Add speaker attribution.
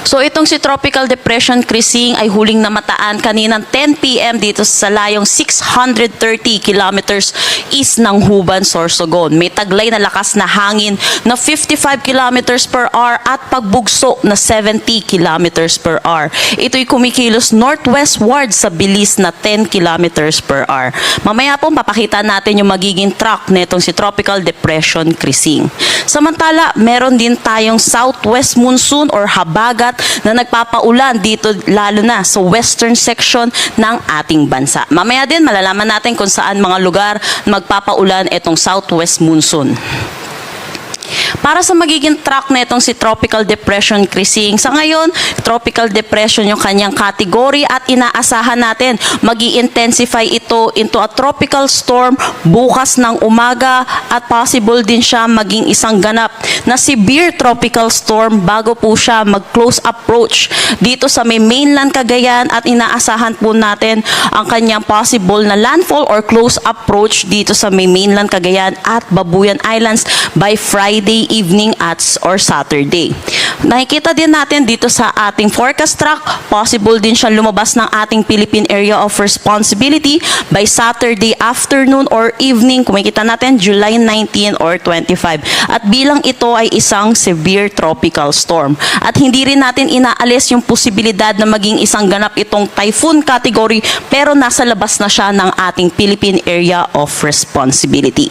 Speaker 1: So itong si Tropical Depression Krising ay huling namataan kaninang 10 p.m. dito sa layong 630 kilometers east ng Huban, Sorsogon. May taglay na lakas na hangin na 55 kilometers per hour at pagbugso na 70 kilometers per hour. Ito'y kumikilos northwestward sa bilis na 10 kilometers per hour. Mamaya po mapakita natin yung magiging track nitong si Tropical Depression Krising. Samantala, meron din tayong southwest monsoon or habagat na nagpapaulan dito lalo na sa western section ng ating bansa. Mamaya din malalaman natin kung saan mga lugar magpapaulan itong southwest monsoon. Para sa magiging track na itong si Tropical Depression Krising, sa ngayon, Tropical Depression yung kanyang category at inaasahan natin magi-intensify ito into a tropical storm bukas ng umaga at possible din siya maging isang ganap na severe tropical storm bago po siya mag-close approach dito sa may mainland Cagayan at inaasahan po natin ang kanyang possible na landfall or close approach dito sa may mainland Cagayan at Babuyan Islands by Friday evening or Saturday. Nakikita din natin dito sa ating forecast track, possible din siya lumabas ng ating Philippine Area of Responsibility by Saturday afternoon or evening. Kung makikita natin, July 19 or 25. At bilang ito ay isang severe tropical storm. At hindi rin natin inaalis yung posibilidad na maging isang ganap itong typhoon category pero nasa labas na siya ng ating Philippine Area of Responsibility.